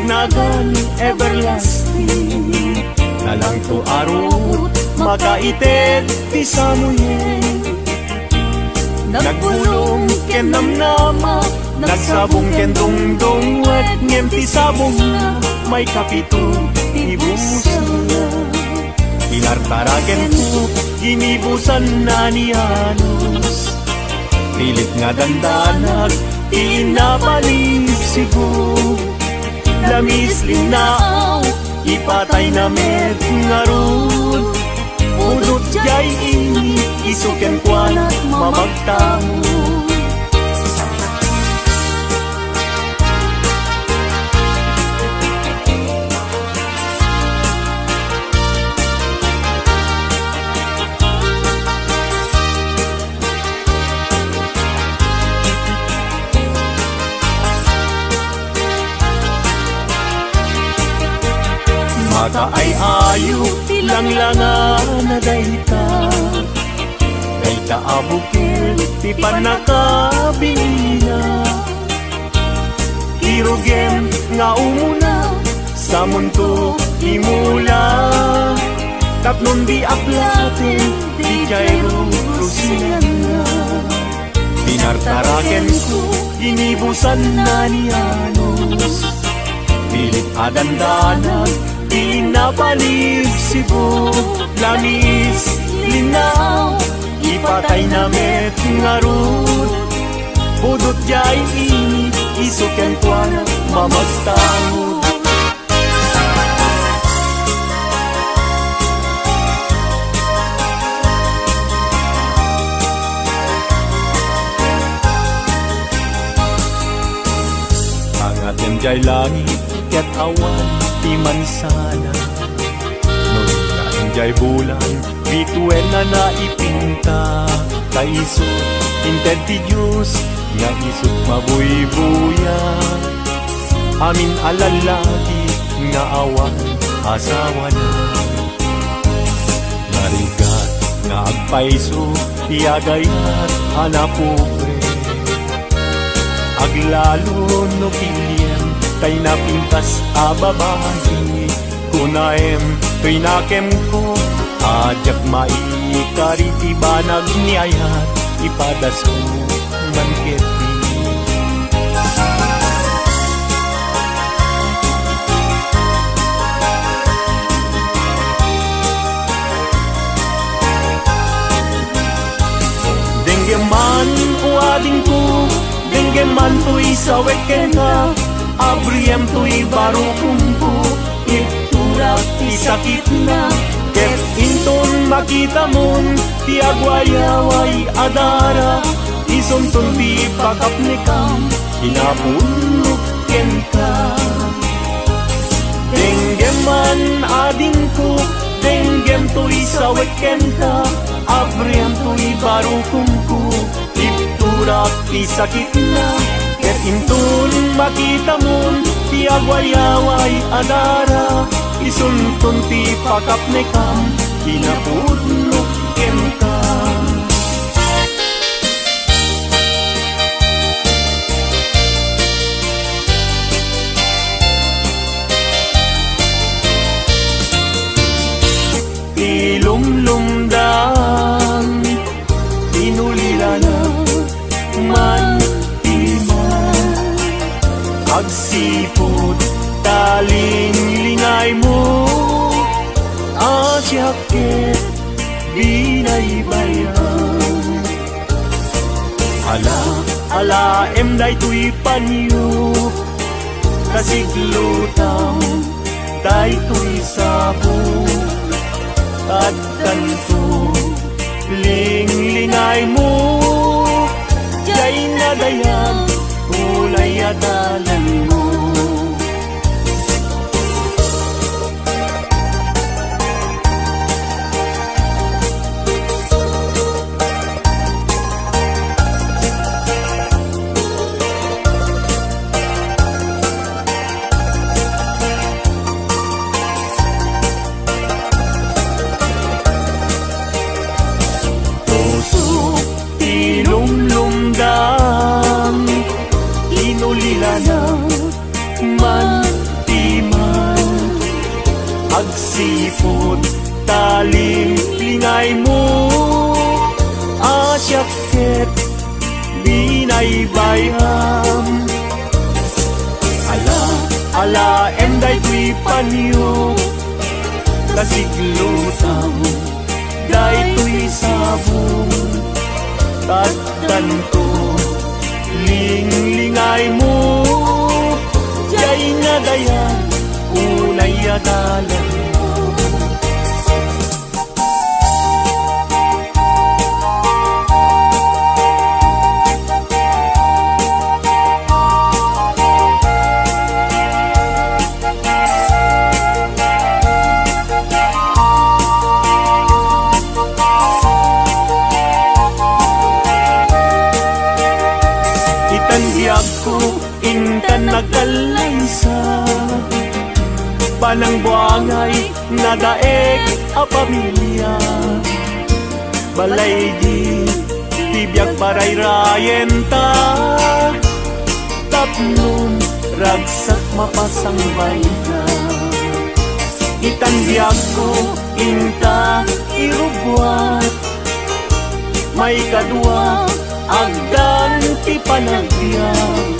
nagan everlasting. Nalang to arot makaitet ti samuyen. Nagbulong ken namnama, nagsabong ken dongdong wet ngem ti sabong na may kapito ibusan na. Pinartaraken ko ginibusan na ni Anos. Pilit nga dandanag inapalib sigo. Lamis linaaw ipatay na met nga rod. Udot jay ini isuken kwanat mamagtamo. Mata ay ayo tilang-langan na dayta. Dayta abukil ti panakabingina. Irugem nga umuna sa mundo imula. Tapnon di aplaten di jairo rusinan na. Pinartaraken ko inibusan na ni Anos. Pilit adandanag pinapalib sibo. Lamis linaw ipatay na met nga rod. Budot jay ini isuken kwanat mamagtamo. Angatem jay langit ket awan ti mansana. Nung jay bulan bituen na naipinta. Kaiso inted ti Diyos nga isut mabuy-buya. Amin alalagi nga awan asawa na. Narigat nga agpaiso tiagayat hanapupre. Aglalo no pilyen tay napintas ababahi. Kunaem trinakem ko ajak maikariti banag niayat ipadas ko manketi. Denggeman uading ko, denggeman tuy sawek kena. Abriem tuy baru kumpu, iturak isakit na. Ket inton makita mon, tiagwayaway adara. Isuntun ti pakapnikam, inapunok ken ka. Denggeman ading ko, denggem tuy sawek ken ka. Abriem tuy baru kumpu, iturak isakit na. Ket intun makita mon, tiagwayaway adara. Isuntun ti pakapnikam, kinapudnok ken ka. Ilumlumdan, inulila na man agsipod taling lingay mo. Asyaket binaybayan. Ala emday tuy panyo. Kasiglutaw day tuy sabo. At kanto ling-lingay mo. Jay nadayag kulay at dalan mo. Ilumlumdan, inulila na lingay mo, asyakit binaybayam. Ala enday tuy panyo, kasiglutam day tuy sabong. Tagtanto lingay mo, jay nga dayan unay Dalan. Ko intan nagkalaysa, panang buangay nadaeg a pamilya. Balay di tibiyag parayrayen ta, tatlong ragsak mapasangbay ka. Itandiag ko inta irugwat, may kadwa agdan ti panagbiag.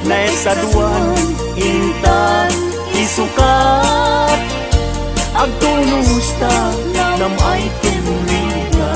Naisaduan intan isukat, agtunusta nam ay tinriga.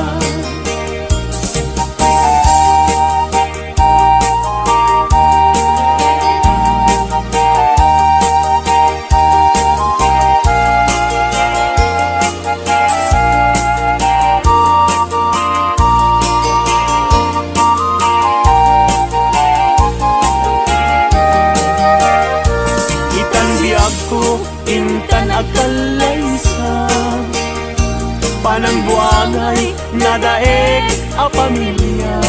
Intan agkalaysa, panang buangay nadaeg a pamilya.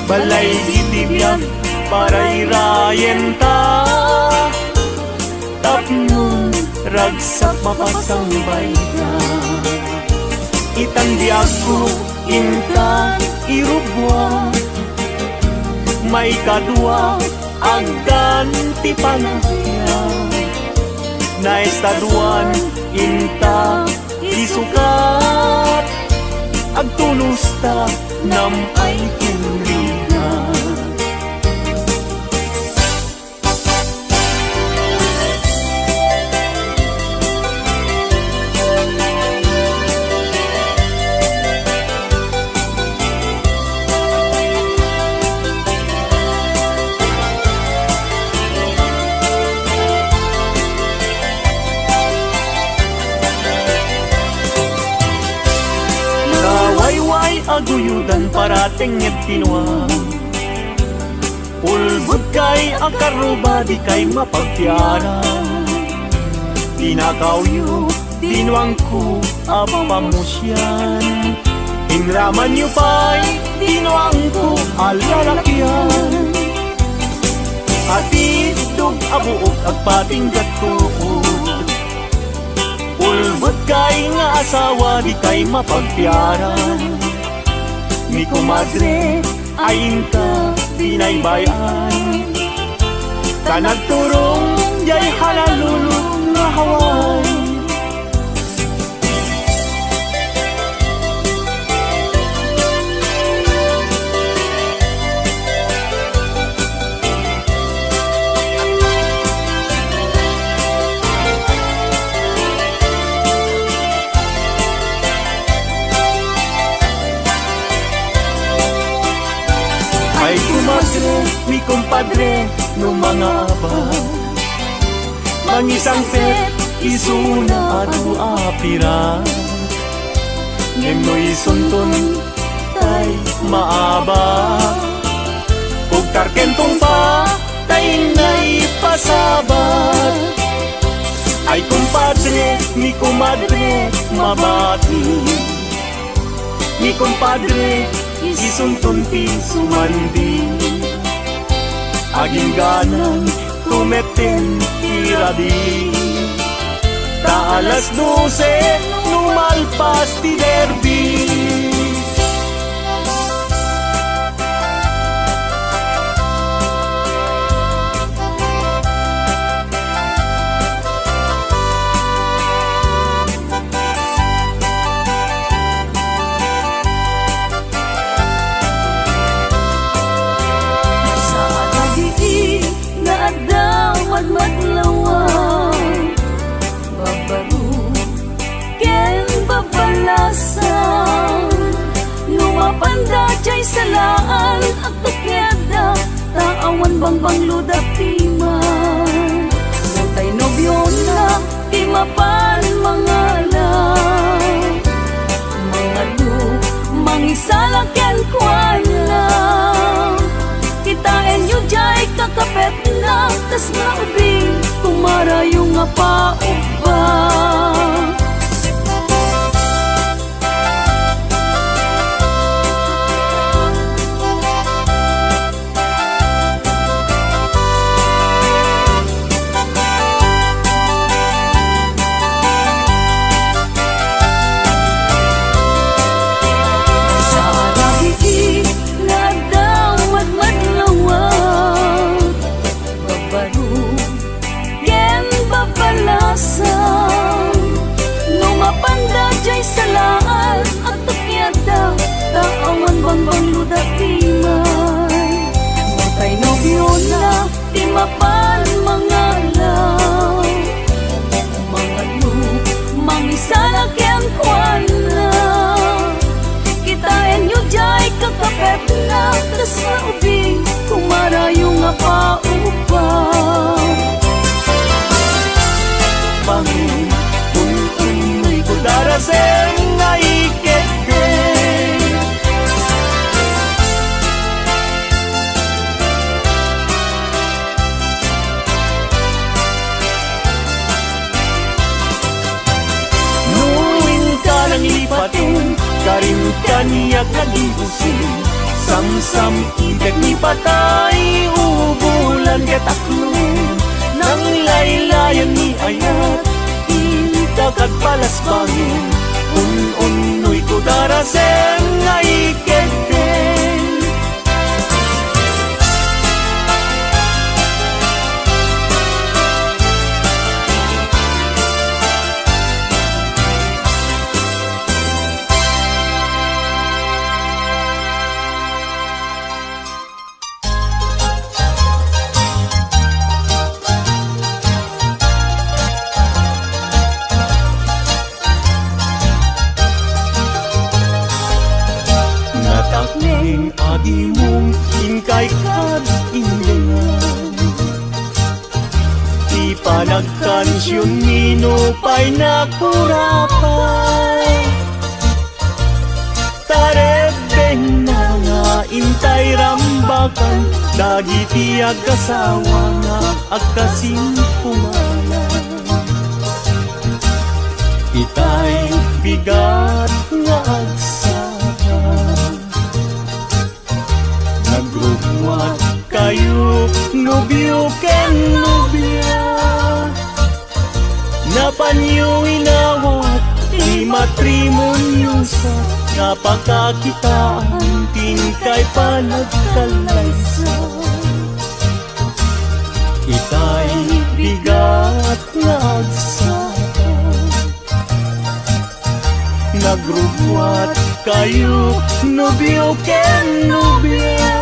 Balay itibiyag parayrayen ta, tapnon ragsak mapasangbay ka. Itandiag ko intan irubwa, may kadwa agdan ti panagbiag. Naistaduan inta isukat, agtunusta nam ay tinriga. Aguyudan parating nged tinuang, ulbud kay akaruba di kay mapagtiara. Tinakawyo tinuang ko apamusyan, hinraman yu pa'y tinuang ko alalakyan. Atidog abuok agpatinggat tuod, ulbud kay nga asawa di kay mapagtiaran. Mi kumadre ayin ka binaybayan, kanagturong jay halalulong nga haway. Mi kumpadre no mga abang, mangisang pet isuna adu apira. Ngem isunton tay maaba, ug tarkentong pa tay nay pasabat. Ay kumpadre, mi kumadre mabati, mi kumpadre isunton ti sumandi. Aging ganang tumeten irabi, ta alas 12 numalpas ti derby. bang ludat timan. Tay nobyo na di mapan mangalan. Mga lu mangisalakyan kwan lang. Kitain nyo jay kakapet na tas na ubing kumara yung nga pauba. Numapanda jay salaan at tukyada taawan bang ludat timan. Matay nobyo na di mapan mangalan. Mga lu mangisalakyan kwan na. Kitain nyo jay kakapet na tas na ubing kumara yung nga paupang. Pangin, un'un'y ko daraseng na ikete. Nuwing ka nang lipatin, karin kaniyak nagibusin. Samsam ibig ni patay, ubulan kataklong. Nang laylayan ni ayat, kakag palas bangin. Un'un'y ko daraseng na ikete. Adi mong ingkay kad indengan. Di pa nagkansyon minupay na kurapay. Tarebeng na nga intay rambakan. Dagiti agkasawa nga agkasing pumalan. Itay bigat nga agsakan. Nagrugwat kayo, nobyo ken nobya. Napanyo inawat, di matrimonyo sa napakakitaan, tingkay panagkalaysa. Itay bigat nga agsakan. Nagrugwat kayo, nobyo ken nobya.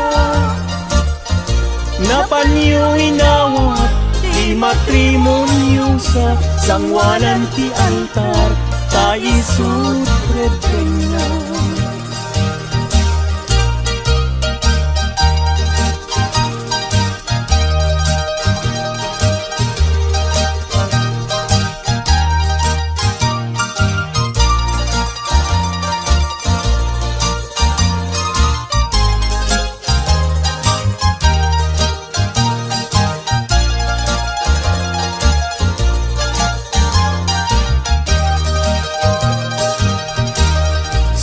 Napanyo inawat, di matrimonyo sa sangwanan ti altar, taisut redena.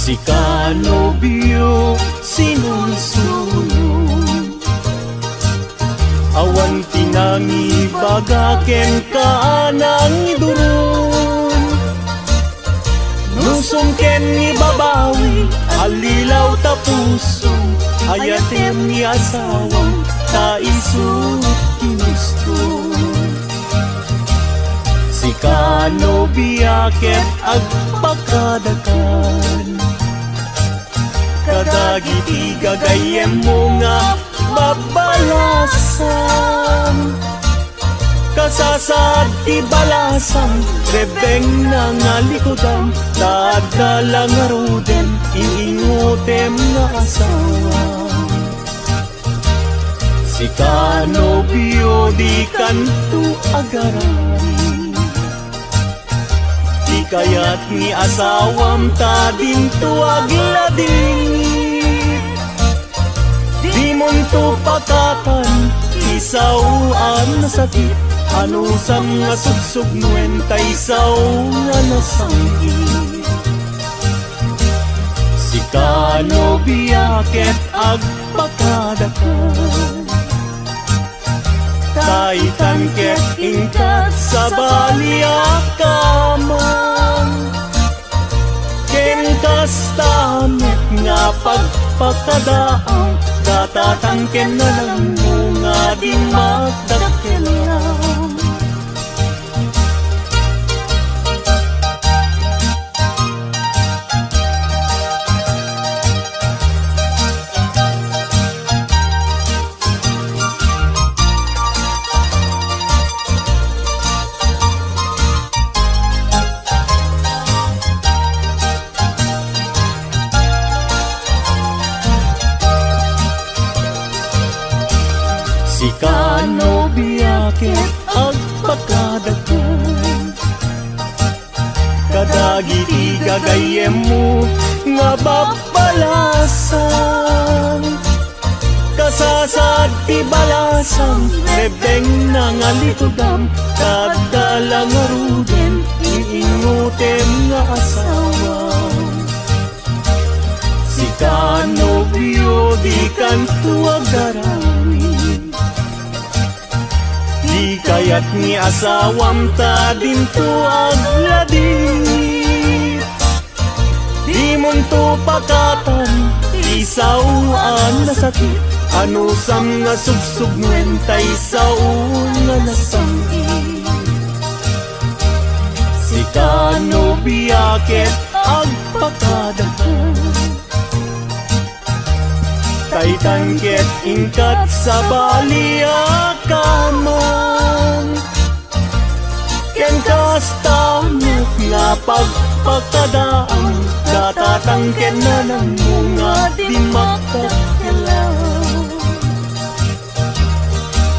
Si kanobyo sinunsulong, awan tinangi bagaken kaanang idurun. Nusong ken ni babawi, alilaw tapusong, ayatem ni asawang taisut kinustun. Si kanobya ket agpakadakan, kadagiti gagayem mo nga babalasan. Kasasad ti balasan, rebeng na nga likodan, dadala nga ruden, iingutem nga asawa. Si kanobyo di kanto agaran, di kayat ni asawam ta dinto agladingit. Di monto pakatan, isawaan na sakit, anusam nga sugsugnuen ta isaw nga nasanggit. Si kanobya ket agpakadakan, taitan ket ingkat sa baliakaman. Ken kastamet nga pagpakadaang, datatangken na lang mga di magdakelang. Si kanobya ket agpakadakan, kadagiti gagayem mo nga babalasan. Kasasad ti balasang rebeng na nga litudam, kagdalang nga ruden iingutem nga asawa. Si kanobyo di kanto agarami, di kayat ni asawam ta dinto agladingit. Di monto pakatan, isawaan na sakit, anusam nga sugsugnuen ta isaw nga nasanggit. Si kanobya ket agpakadakan, taitan ket ingkat sa baliakaman. Ken kastamet nga pagpakadaang, datatangken na ng mga di magkakilang.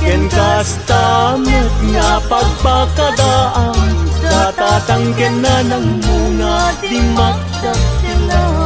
Ken kastamet nga pagpakadaang, datatangken na ng mga di magkakilang.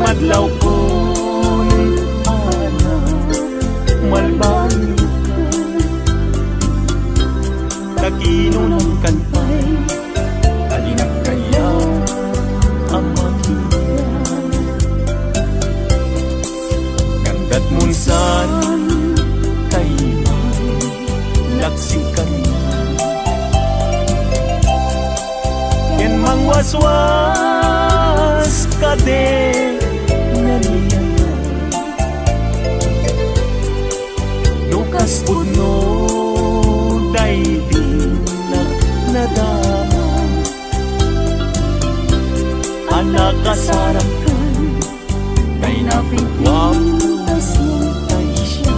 Madlaw ko ana malbang kakino ng kantay, alinak kaya ang makiyan. Gandat munsan kay laksing kanya, ken mangwaswas kade lukas puno daigdig nadama, anak kasarakan kay napigwas mong tayo siya.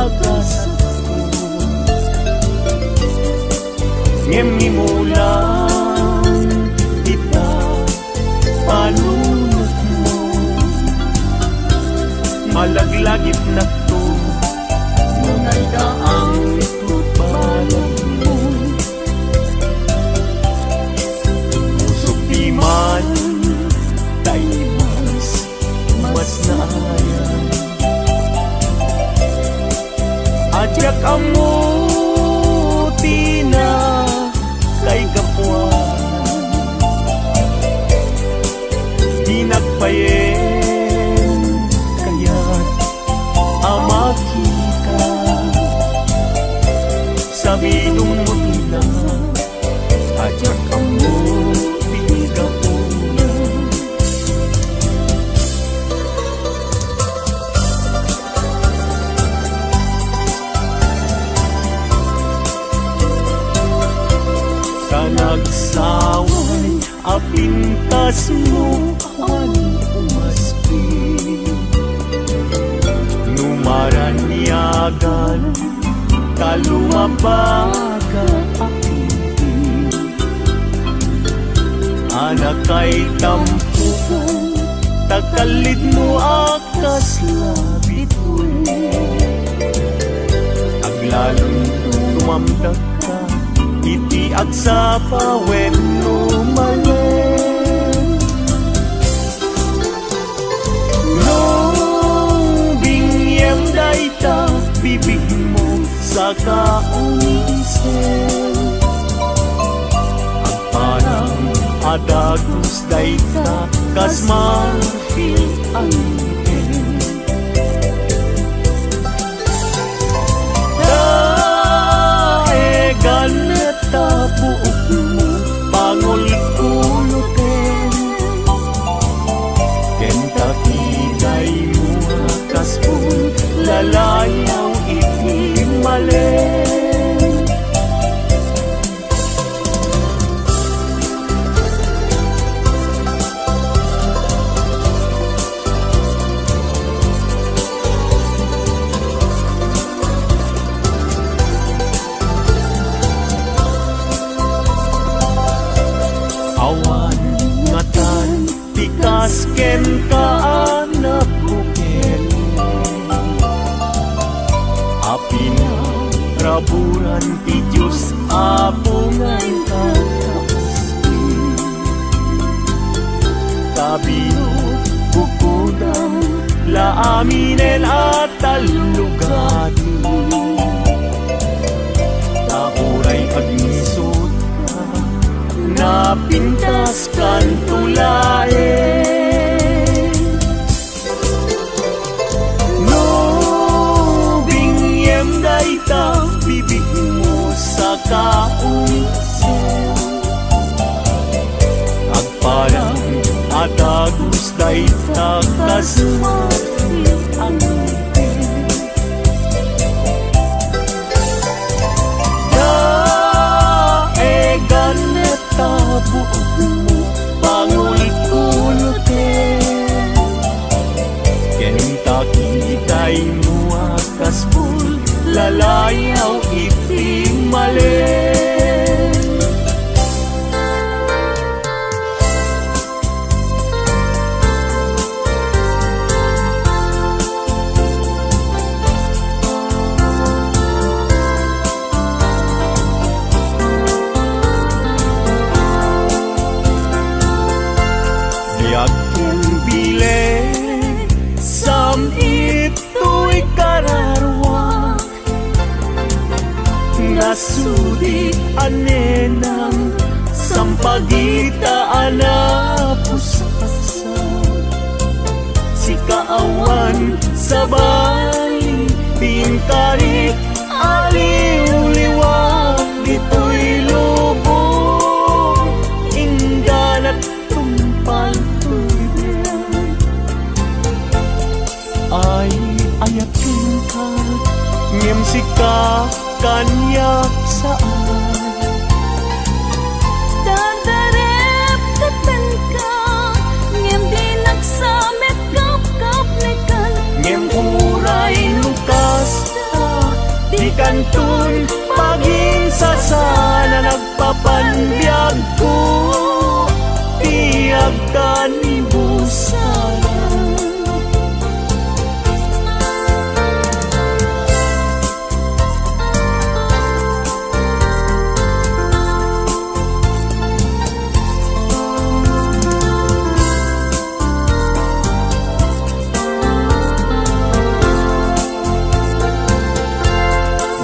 nagasako ngem imulan kita panunot mo malaglagit na to mga daang ito balang mo usok di man tayo mas naayan ajak amuti na kay kapuan di nagpayen kaya't amakita sabi nung mutila ajak amuti kapuan nagsaway apintas mo ang umaspi numaranyagan kalumabaga apiti anak kay tampukan takalid mo akas labitoy aglalong tumamdag ka iti agsapa when lumalen nung bingyem dayta bibig mo sa kaunisen agparang adagus dayta kas marfil ang ganeta buok mo pangul-kulutin kentakiday mo kaspul lalayaw iti malen kasken ka anak bukel api na raburan ti Diyos apungan kakaspi kabino bukudang laaminen at talugati tauray agnisot ka napintas kan tulae bibig mo sa kaunsen agparang adagus dayta kas marfil ang ngipin daegan neta buok mo pangul-kulutin kentakiday mo akaspul lalayaw iti malen diagkin bile sam ito'y kararwa nasudi anenang sampagita anapusasa si kaawan sabay pinkarik aliw-liwag dito'y lubong ingganat tumpal tuwid ay ayakin ka ngem sika kanyak saan dadarep tepen ka ngem di nagsamet kap-kap nekan ngem uray lukas ta kantun paging sasana nagpapanbiyag ko tiyag kanibusan.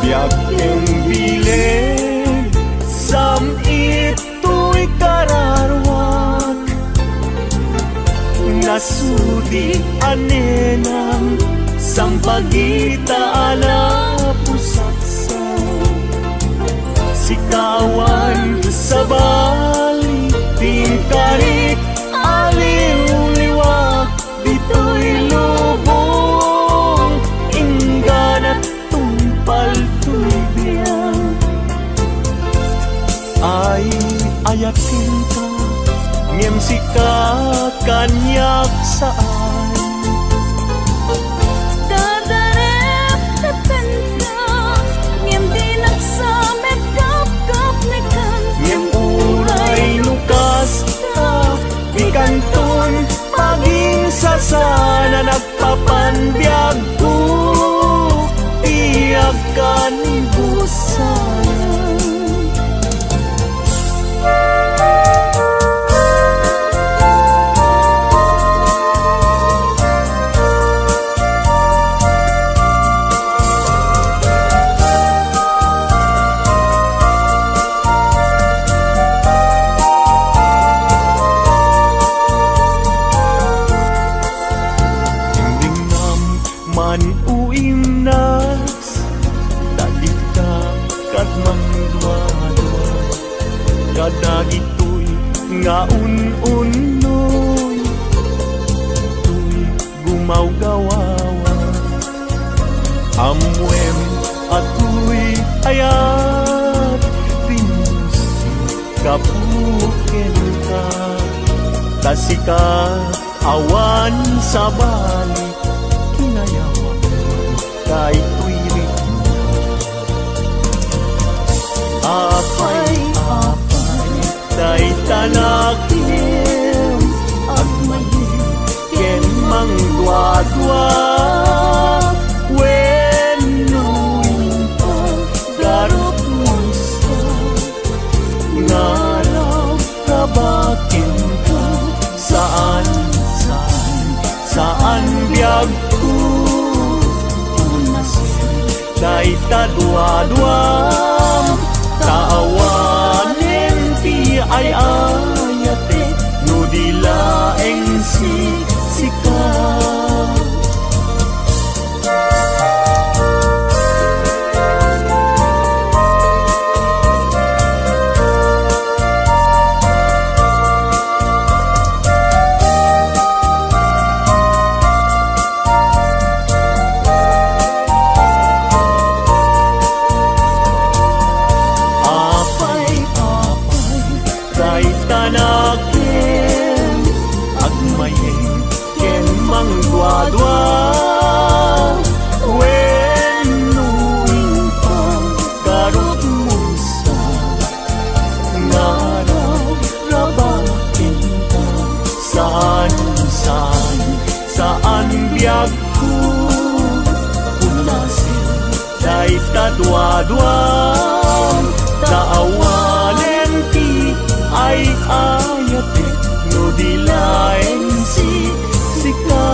Biag yung bilig sam ito'y kararwak nasudi anenang sampagita ala pusatsa sikawan sa bali tingkarik aliw-liwak dito'y lubong ingganat tumpal-tuy biyang ay ayatin ka ngem sika kanyak saan Dadarep tetenta ngem dinaksamet kap-kap nikan ngem uray lukas ta di kantun paging sasana nagpapanbiyag ko tiyag kanibusan. Man uim nas dadik ka kat mangdwa-dwa kadagitoy nga un-unoy tuy gumaw-gawawa amwem atoy ayat pinusi kapuken ka tasika awan sa balik kinayawak kay tuwirik apay tay tanakim agmayim ken mangdwa-dwa wenuing paggarot musa ngaraw kabakin ka saan biyag ko day tadwa-dwam taawanin ti ay ayate no dilaeng sika tanakin agmayeng ken mangdwa-dwa wenuing paggarot musa ngaraw rabakin ka saan biyag ko ulasin day tadwa-dwa taawanen ti ay ayate no dilaeng sika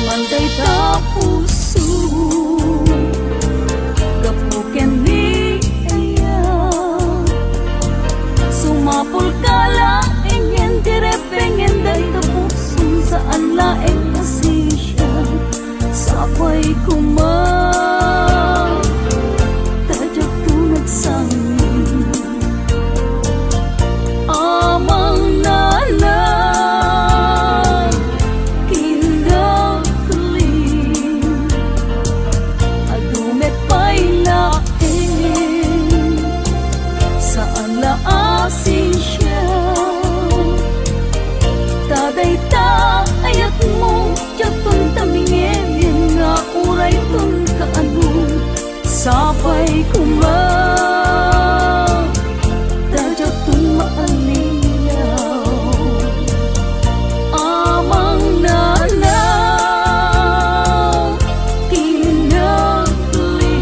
manday ta puso kapuken ni aya sumapul kala ingin direpengin day ta puso saan laeng pasisya sapay kumang tajak tunag sangin amang nanan kinda kali pa'y kumang Dadyak tong maalinaw Amang nanaw Tinagli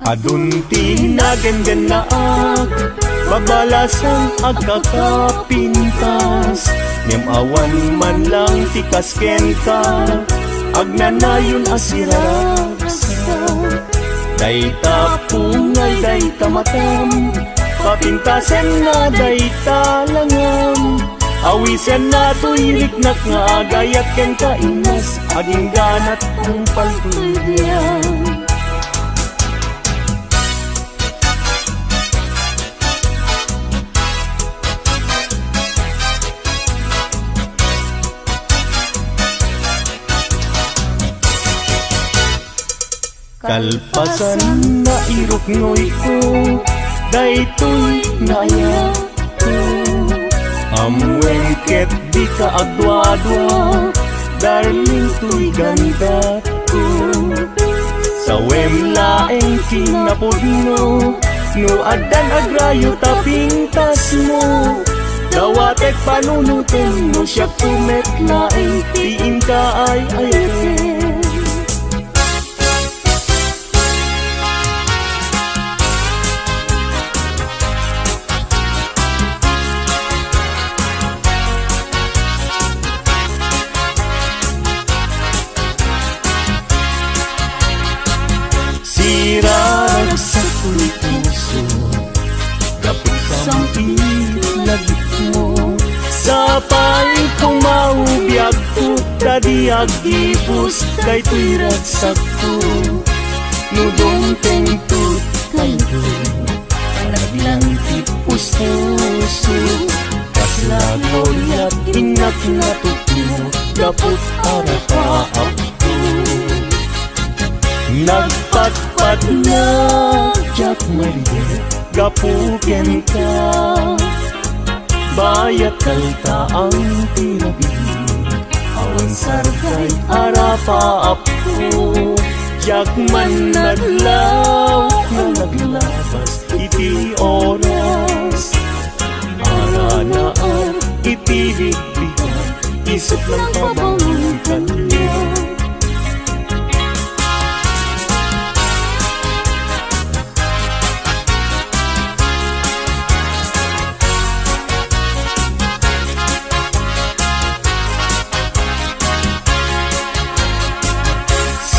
Adun tinaganganaag Babalasan agkakapintas Niyam awan man lang tikasken ka Agnanayon asiraragsa Dayta pungay dayta matam Papintasen na dayta langam Awisen na tuyriknak nga agayat ken kainas Aging ganat ang paltudyan Kalpasan na iruknoy ko Daytoy naya ko Amwengket di ka agwa-adwa Darling to'y ganda ko Sa wemlaeng kinapudno No adan agrayo tapintas mo Dawatek panunutin mo siya kumetlaeng Tiin ka ay ayakin Sirarag sa tuloy puso Kapag sampit lagit mo Sa paing kong maubiyag ko Dadi agibus Dayto'y ragsak ko Nudong tengtut kayo Naglang tipus-puso Kaslagoyat inak na tukmo Kapag arapaap ko Nagpatpat na Jack Maria Gapuken ka Bayat kalta ang tirabi Awan sarkay arapaap ko Jack man naglaw Na naglabas iti oras Ara na ang itibigbigan Isip ng pabangon kanya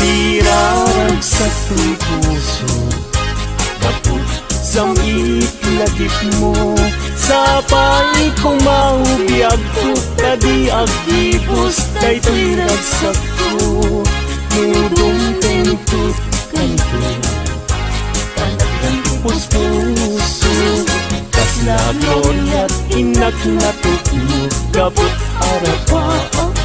Sirarag sa tuloy puso Kapag samit lagip mo Sa paing kong maubiyag ko Kadi agibus Dayto'y ragsak ko Nudong tentut kanto Talagang pus-puso Kaslagoyat inak na tukmo Kapag arapaap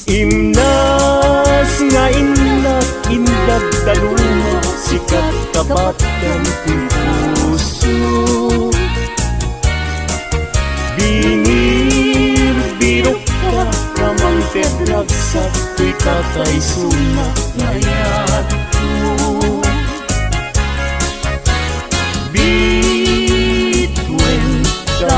Imnas nga inak indag daluma Sikat kabat ng puso Bingir birok ka Ramang tedragsak Tuy kakay sumak ngayat ko Bitwen ka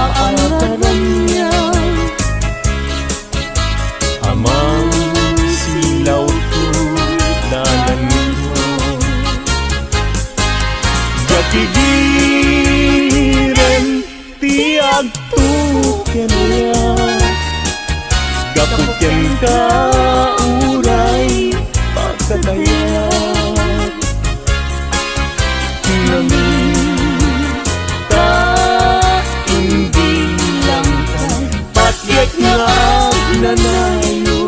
pigiren tiag tuken ya gapuken ka uray pagkataya namita hindi lang patyek nga agnanayo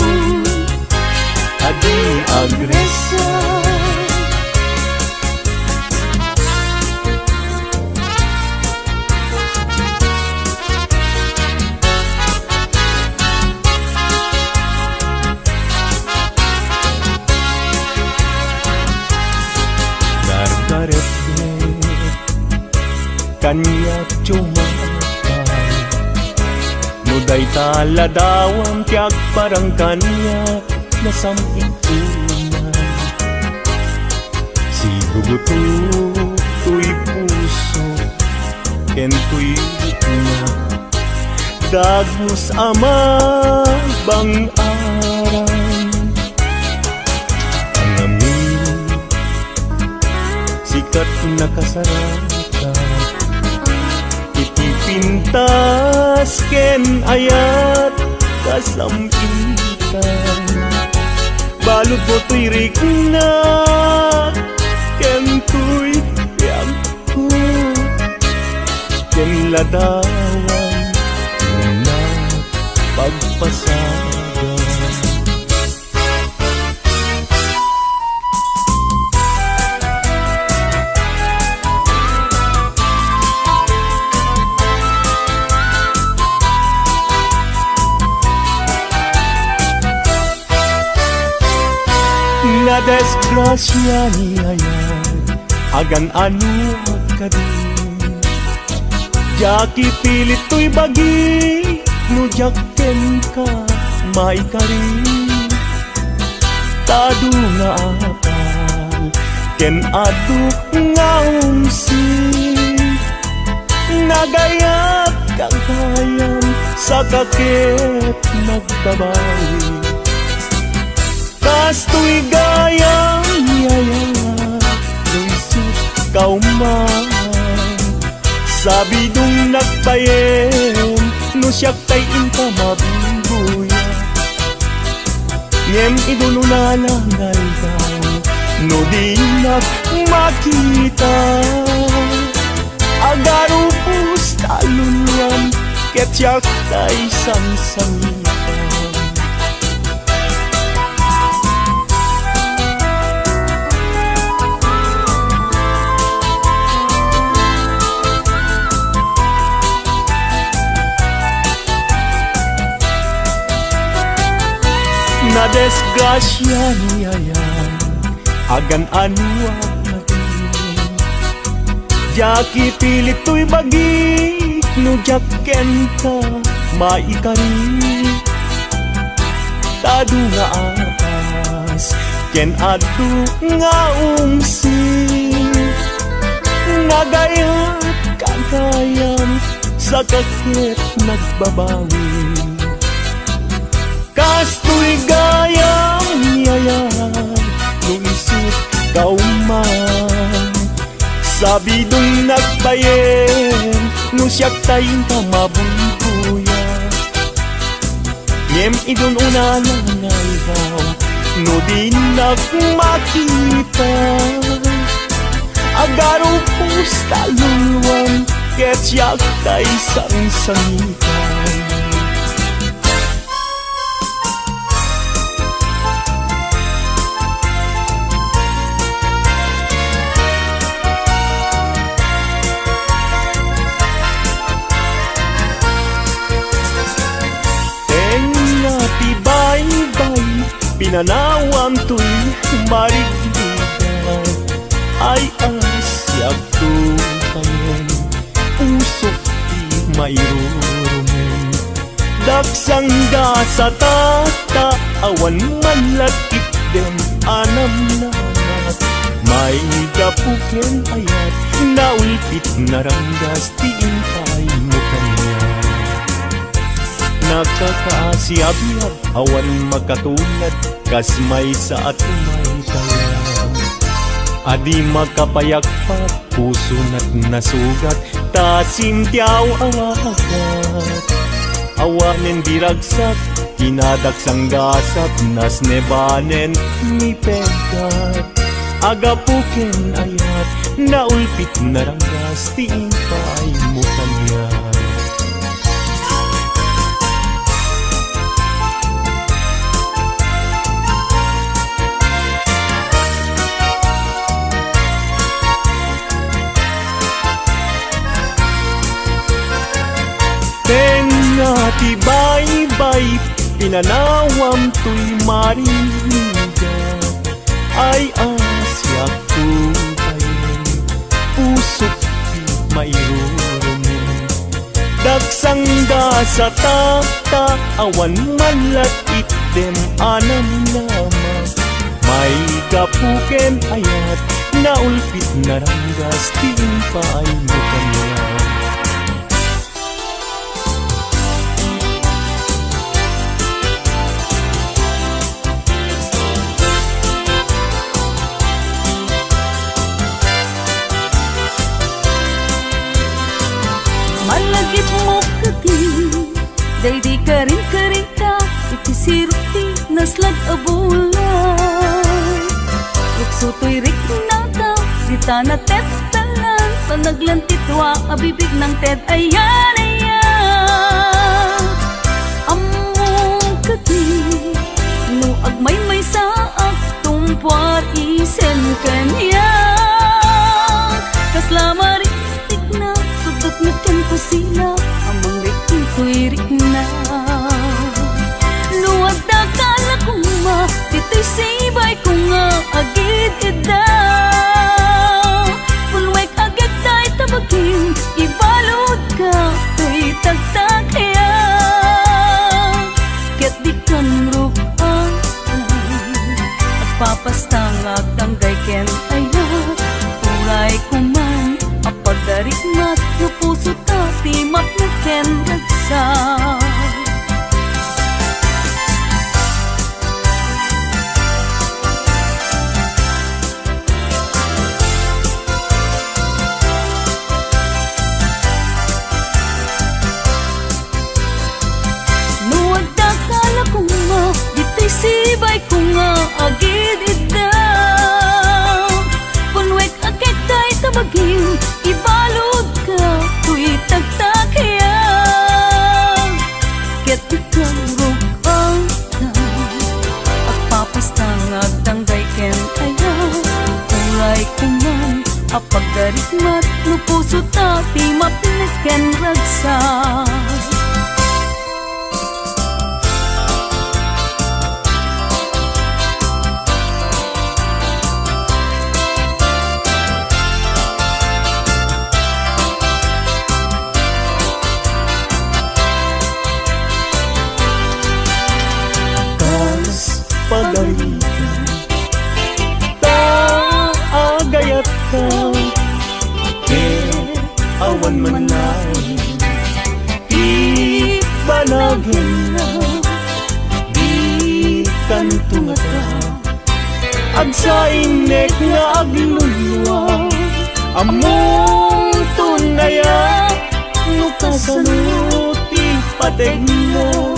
adi agresa kanya cumatay muday taladawang tiyak parang kanya nasamitunan si guguto tuy puso kentoy na dagos ama bang aran ang amin sikat na kasaratan pintas ken ayat kasampitan balud mo tuy rikna ken tuy yagko ken ladawan na pagpasagan na desgrasya niya agan ano ka din jaki pilit to'y bagi no jakken ka maikari tado nga apal ken aduk nga umsi nagayat kagayan sa kakit nagbabawi kas tu'y gayang yaya luisip kauman sabi dong nagpayen no siyak tay inta mabibuya ngem idulunalangay daw no di makita agarupus talunwan ket siyak tay samsamitan na desgrasya niya yan agan ano ka din jaki pilit to'y bagi no jakken ka maikari tado nga apas ken adu nga umsi nagayat kagayan sa kakit nagbabawi kas tu'y gayang yayan luisip kauman sabi dong nagpayen no siyak tayin ka mabumbuya ngem idon unalanay daw no di nagmakita agaro pustaluluan ket siyak tay sang-sangitan pinanawam to'y mariglugan ay asyak tupangan usok di mairurumen daksang sa tata awan malakit dem anam namat may gapuken ayat naulpit naranggas tiintay mo kanya nakakaasiab-yab awan magkatulad kas may sa atumay kaya Adi makapayakpat, puso na't nasugat, tasintyaw awagat. Awanen diragsak, kinadaksang gasat, nas nebanen ni pegat. Agapuken ayat, naulpit na ranggas, tiin pa ay mukanya. Tengati bay-bay, pinanawam to'y marinig. Ay asyak tubayin, pusok di mairurumin. Dagsang da sa tata, awan malat item anam nama. May kapuken ayat, naulpit na ranggas, tiin pa ay mukanya. Malagip mo kati, day di karing-karing ka, ikisiruti, naslag abulay. Ruksuto'y rik na ta, sita na tet talan, panaglantitwa, abibig ng tet, ayan, ayan. Among kati, nuag may sa aktumpuar isen kanya. Kaslama rin na, sudot natin ko sila, amang rikin ko'y rik na. Luwag na kala ko ma, ito'y sibay ko nga agid ida. Pulwek agad tayo tabagin, ibalod ka, to'y tagtag kaya. Ket di kan rupan, at papastang agtanggay ken ayan. Uray kuman, apagdarikmat, puso tati matnuken ragsa. Nuwag na kala ko nga, dito'y sibay ko nga agid ida. Punwek agad tayo tabagin, ibalod ka, to'y tagtakaya. Ket ikang rupang ka, at papastang agtanggay ken kaya. Uray kuman, apagdarikmat, no puso tati mapinagken ragsa. Pagalitan, taagayat ka, awan man lang, ibalagin na, di kantunga ka, agsainek nga aglulwa, among tunaya, nukasanuti pateg mo.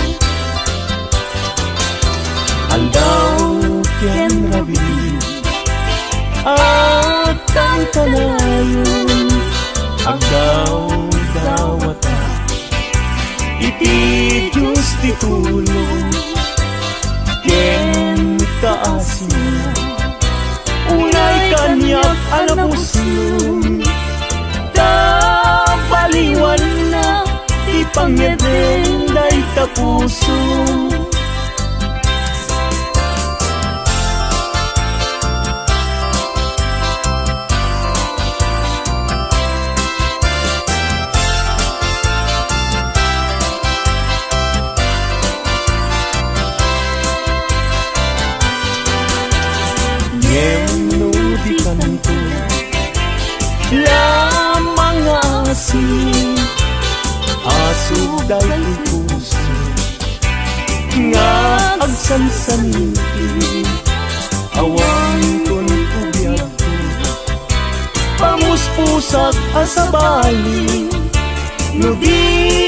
Aldaw ken rabi, at ang kalayon, agaw dawata, iti Diyos titulong, ken kaasin, unay kanyak alamuslong, tabaliwan na, ipangeden day tapusong. Lamang asin, asugday puso, nga agsansanin, awan kun ubiyag ko, pamuspusak asabali. Nubi